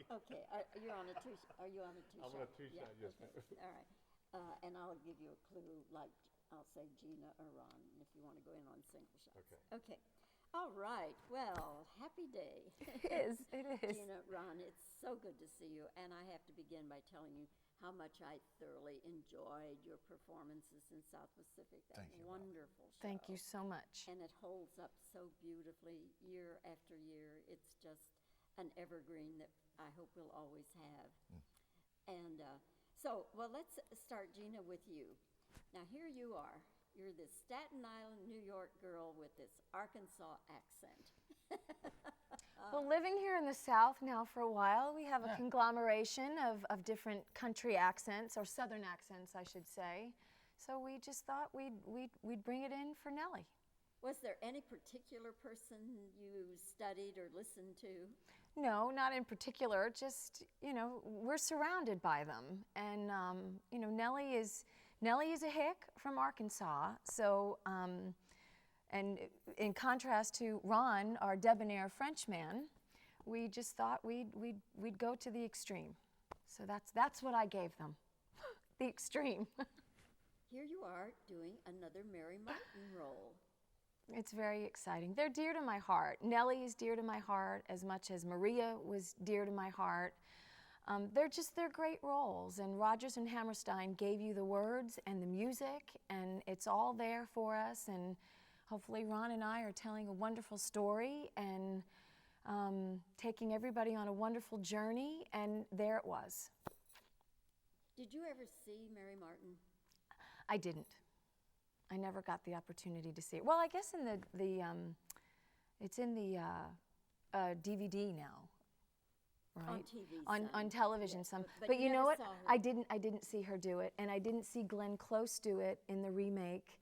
Okay, are you on a two? Are you on a two I'm shot? on a two Yeah. shot, yes, Okay. ma'am. All right. And I'll give you a clue, like I'll say Gina or Ron, if you want to go in on single shots. Okay. Okay. All right. Well, happy day. It is. It is. Gina, Ron, it's so good to see you, and I have to begin by telling you how much I thoroughly enjoyed your performances in South Pacific. That Thank you, Bob. wonderful show. Thank you so much. And it holds up so beautifully year after year. It's just an evergreen that I hope we'll always have. And well, let's start, Gina, with you. Now, here you are. You're this Staten Island, New York girl with this Arkansas accent. Well, living here in the South now for a while, we have a conglomeration of different country accents, or Southern accents, I should say. So we just thought we'd bring it in for Nellie. Was there any particular person you studied or listened to? No, not in particular. Just, we're surrounded by them, and Nellie is a hick from Arkansas. So, and in contrast to Ron, our debonair Frenchman, we just thought we'd go to the extreme. So that's what I gave them, the extreme. Here you are doing another Mary Martin role. It's very exciting. They're dear to my heart. Nellie is dear to my heart as much as Maria was dear to my heart. They're great roles, and Rodgers and Hammerstein gave you the words and the music, and it's all there for us, and hopefully Ron and I are telling a wonderful story and taking everybody on a wonderful journey, and there it was. Did you ever see Mary Martin? I didn't. I never got the opportunity to see it. Well, I guess in it's in the DVD now, right? On TV. On television, some. But you you know never what? saw her. I didn't see her do it, and I didn't see Glenn Close do it in the remake.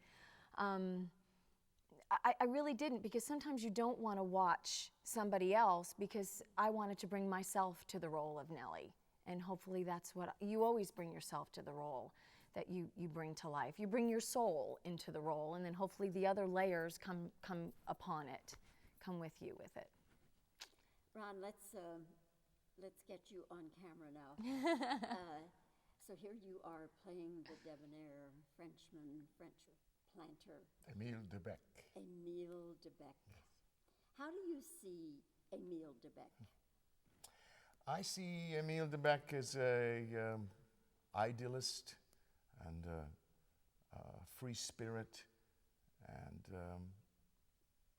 I really didn't, because sometimes you don't want to watch somebody else, because I wanted to bring myself to the role of Nellie, and hopefully that's what you always bring yourself to the role that you bring to life. You bring your soul into the role, and then hopefully the other layers come upon it, come with you with it. Ron, let's get you on camera now. So here you are playing the debonair French planter. Emile Debec. Emile Debec. How do you see Emile Debec? I see Emile Debec as a idealist and a free spirit and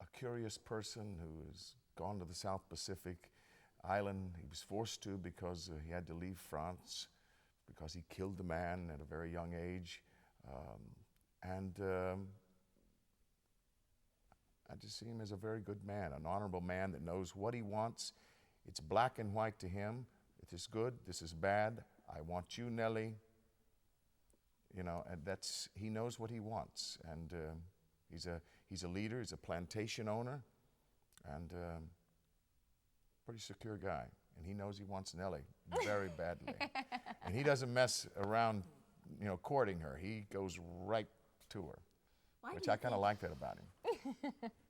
a curious person who has gone to the South Pacific island. He was forced to because he had to leave France because he killed a man at a very young age. I just see him as a very good man, an honorable man that knows what he wants. It's black and white to him. It is good, this is bad. I want you, Nellie. And he knows what he wants. And he's a leader, he's a plantation owner, and pretty secure guy. And he knows he wants Nellie very badly. And he doesn't mess around, courting her. He goes right to her, which I kind of like that about him.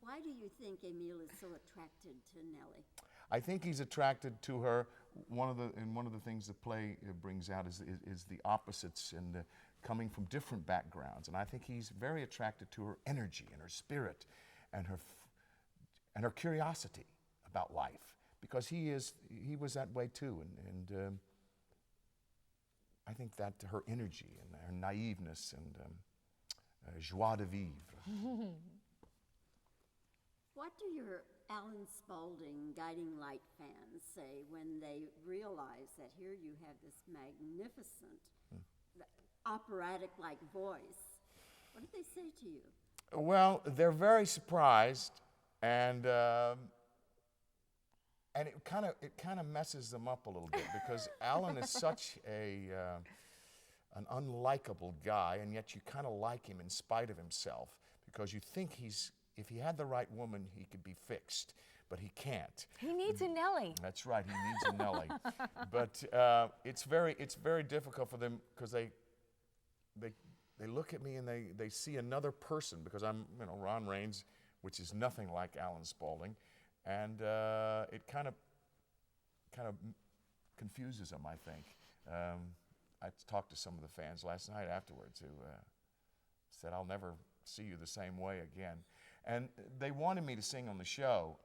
Why do you think Emile is so attracted to Nellie? I think he's attracted to her. One of the things the play brings out is the opposites and coming from different backgrounds. And I think he's very attracted to her energy and her spirit and her curiosity about life, because he was that way too. And I think that her energy and her naiveness and joie de vivre. What do your Alan Spaulding Guiding Light fans say when they realize that here you have this magnificent operatic-like voice? What did they say to you? Well, they're very surprised, and it kind of messes them up a little bit, because Alan is such an unlikable guy, and yet you kind of like him in spite of himself, because you think if he had the right woman, he could be fixed, but he can't. He needs a Nellie. That's right, he needs a Nellie. But it's very difficult for them, because they look at me and they see another person, because I'm Ron Raines, which is nothing like Alan Spaulding, and it kind of confuses them, I think. I talked to some of the fans last night afterwards who said, I'll never see you the same way again. And they wanted me to sing on the show,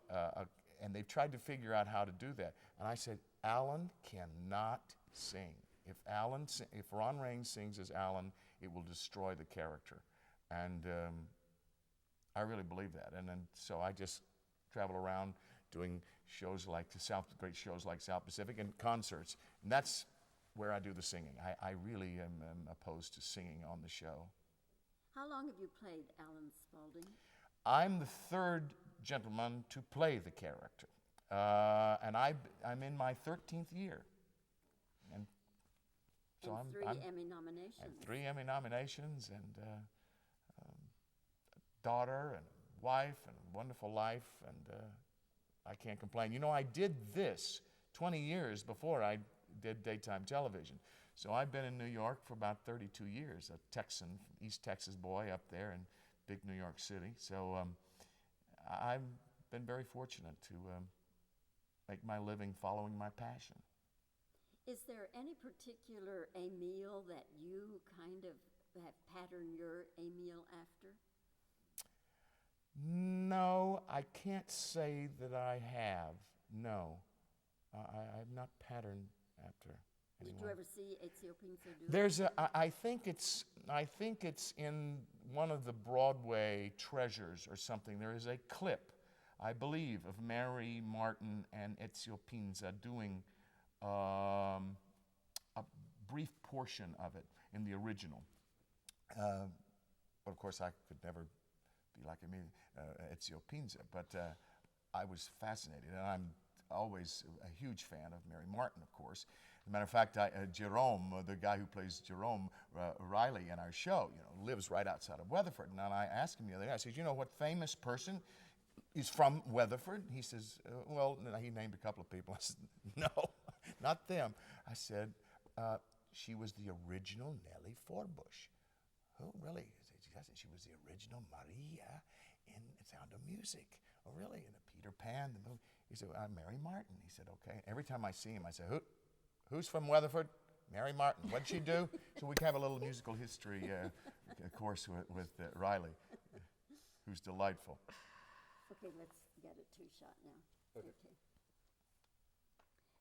and they've tried to figure out how to do that. And I said, Alan cannot sing. If Ron Raines sings as Alan, it will destroy the character. And I really believe that. And then so I just travel around doing shows like great shows like South Pacific and concerts. And that's where I do the singing. I really am opposed to singing on the show. How long have you played Alan Spaulding? I'm the third gentleman to play the character. And I'm in my 13th year. And so and I'm, three I'm, Emmy nominations. and 3 Emmy nominations, and a daughter and wife and a wonderful life, and I can't complain. You know, I did this 20 years before I did daytime television. So I've been in New York for about 32 years, a Texan, East Texas boy up there in big New York City. So I've been very fortunate to make my living following my passion. Is there any particular Emile that you kind of have patterned your Emile after? No, I can't say that I have. No, I've not patterned after anyone. Did you ever see Ezio Pinza do There's I think it's in one of the Broadway treasures or something. There is a clip, I believe, of Mary Martin and Ezio Pinza doing a brief portion of it in the original. But of course, I could never be like Ezio Pinza, but I was fascinated, and I'm always a huge fan of Mary Martin, of course. As a matter of fact, Jerome, the guy who plays Jerome Riley in our show, lives right outside of Weatherford. And I asked him the other day, I said, you know what famous person is from Weatherford? He says, well, he named a couple of people. I said, no, not them. I said, she was the original Nellie Forbush. Who, really? I said, she was the original Maria in Sound of Music. Oh, really? In the Peter Pan, the movie. He said, Mary Martin. He said, okay. Every time I see him, I say, who's from Weatherford? Mary Martin. What'd she do? So we can have a little musical history course with Riley, who's delightful. Okay, let's get a two-shot now. Okay.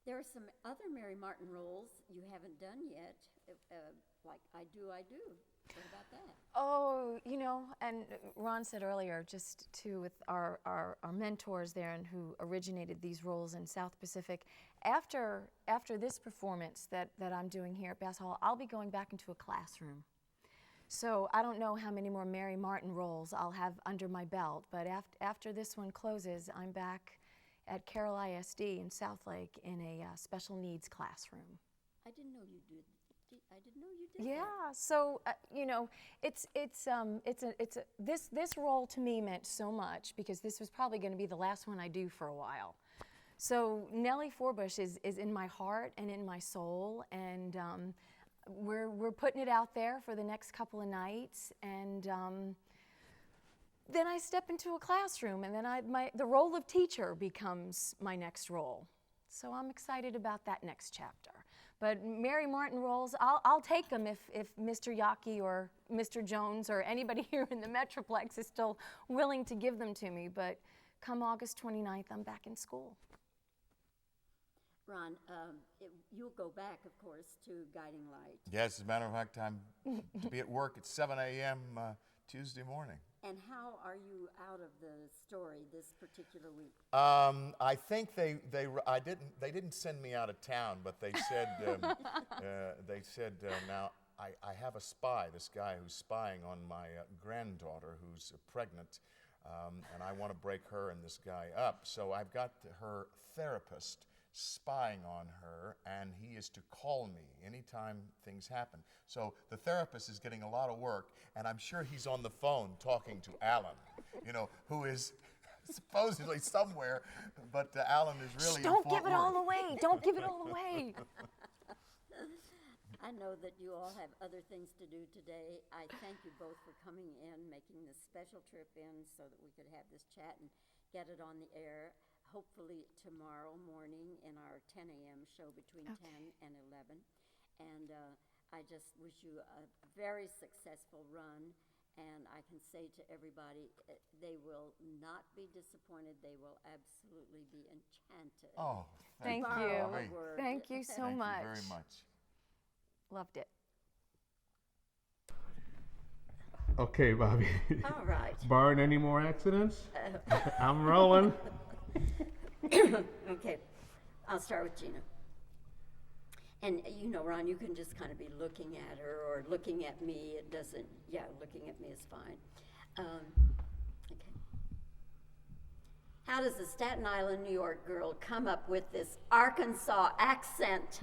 There are some other Mary Martin roles you haven't done yet, like I Do, I Do. What about that? Oh, and Ron said earlier, just too, with our mentors there and who originated these roles in South Pacific, after this performance that I'm doing here at Bass Hall, I'll be going back into a classroom. So I don't know how many more Mary Martin roles I'll have under my belt, but after this one closes, I'm back at Carroll ISD in Southlake in a special needs classroom. I didn't know you did. I didn't know you did. Yeah, that. so this role to me meant so much because this was probably going to be the last one I do for a while. So Nellie Forbush is in my heart and in my soul, and we're putting it out there for the next couple of nights, and then I step into a classroom, and then the role of teacher becomes my next role. So I'm excited about that next chapter. But Mary Martin roles, I'll take them if Mr. Yockey or Mr. Jones or anybody here in the Metroplex is still willing to give them to me. But come August 29th, I'm back in school. Ron, you'll go back, of course, to Guiding Light. Yes, as a matter of fact, I'm to be at work at 7 a.m. Tuesday morning. And how are you out of the story this particular week? I think they didn't send me out of town, but they said now I have a spy, this guy who's spying on my granddaughter who's pregnant, and I want to break her and this guy up. So I've got her therapist spying on her, and he is to call me anytime things happen. So the therapist is getting a lot of work, and I'm sure he's on the phone talking to Alan, who is supposedly somewhere, but Alan is really Don't give it all away. Don't give it all away. I know that you all have other things to do today. I thank you both for coming in, making this special trip in so that we could have this chat and get it on the air. hopefully tomorrow morning in our 10 a.m. show between 10 and 11. And I just wish you a very successful run. And I can say to everybody, they will not be disappointed. They will absolutely be enchanted. Oh, Thank Borrow you. a word. Thank you so Thank much. you very much. Loved it. Okay, Bobbie. All right. Barring any more accidents, I'm rolling. Okay, I'll start with Gina. And you know, Ron, you can just kind of be looking at her or looking at me. It doesn't, yeah, looking at me is fine. Okay. How does a Staten Island, New York girl come up with this Arkansas accent?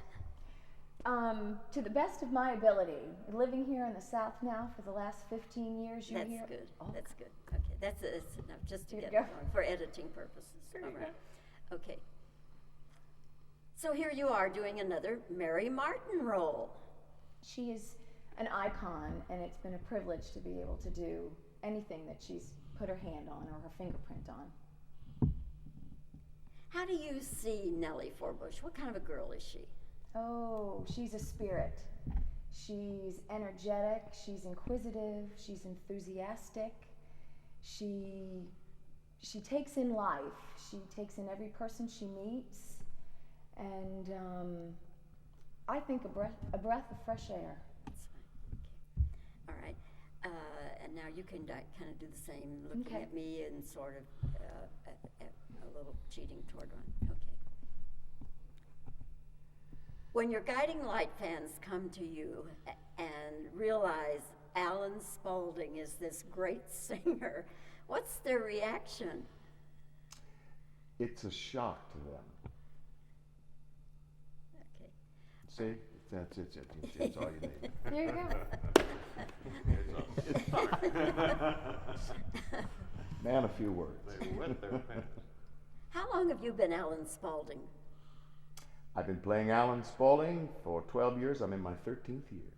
To the best of my ability, living here in the South now for the last 15 years, you That's hear. good. Oh, That's good. Okay, that's enough just to There you get it go. going for editing purposes. There All you right. Okay. So here you are doing another Mary Martin role. She is an icon, and it's been a privilege to be able to do anything that she's put her hand on or her fingerprint on. How do you see Nellie Forbush? What kind of a girl is she? Oh, she's a spirit. She's energetic, she's inquisitive, she's enthusiastic. She takes in life. She takes in every person she meets. And I think a breath of fresh air. That's fine. Okay. All right. And now you can kind of do the same, looking Okay. at me and sort of a little cheating toward one. Okay. When your guiding light fans come to you and realize Alan Spaulding is this great singer, what's their reaction? It's a shock to them. Okay. See, that's it. It's all you need. There you go. Man, a few words. They wet their pants. How long have you been Alan Spaulding? I've been playing Alan Spaulding for 12 years. I'm in my 13th year.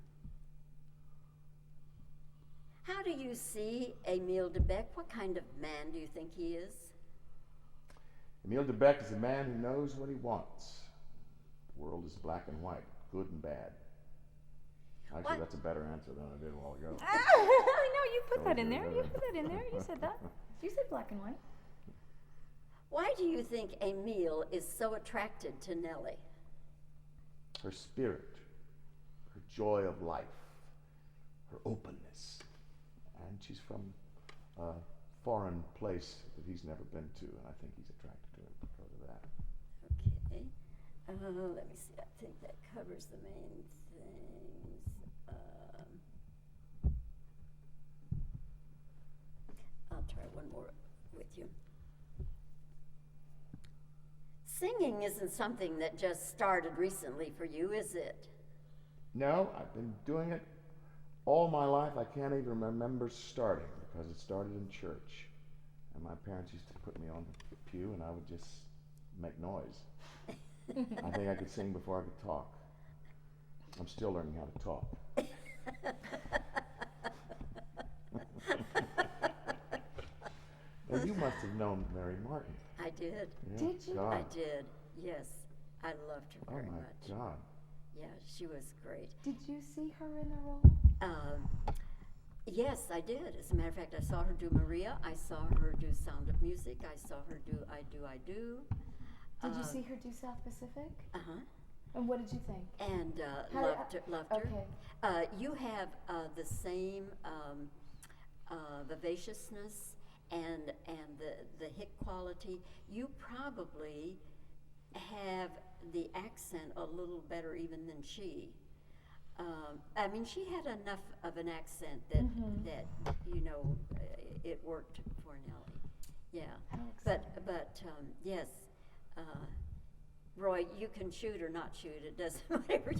How do you see Emile de Beck? What kind of man do you think he is? Emile de Beck is a man who knows what he wants. The world is black and white, good and bad. Actually, What? that's a better answer than I did a while ago. I know, you put That that in was there. very You good. put that in there. You said that. You said black and white. Why do you think Emile is so attracted to Nellie? Her spirit, her joy of life, her openness. And she's from a foreign place that he's never been to, and I think he's attracted to her because of that. Okay. Let me see. I think that covers the main things. I'll try one more with you. Singing isn't something that just started recently for you, is it? No, I've been doing it all my life. I can't even remember starting because it started in church. And my parents used to put me on the pew and I would just make noise. I think I could sing before I could talk. I'm still learning how to talk. Well, you must have known Mary Martin. I did. Yeah, Did you? God. I did. Yes. I loved her Oh very my much. God. Yeah, she was great. Did you see her in a role? Yes, I did. As a matter of fact, I saw her do Maria. I saw her do Sound of Music. I saw her do I Do, I Do. Did you see her do South Pacific? Uh-huh. And what did you think? And How- loved her. Okay. You have the same vivaciousness and the hit quality. You probably have the accent a little better even than she. I mean, she had enough of an accent that you know it worked for Nellie. Yeah, How but exciting. yes, Roy, you can shoot or not shoot. It doesn't whatever.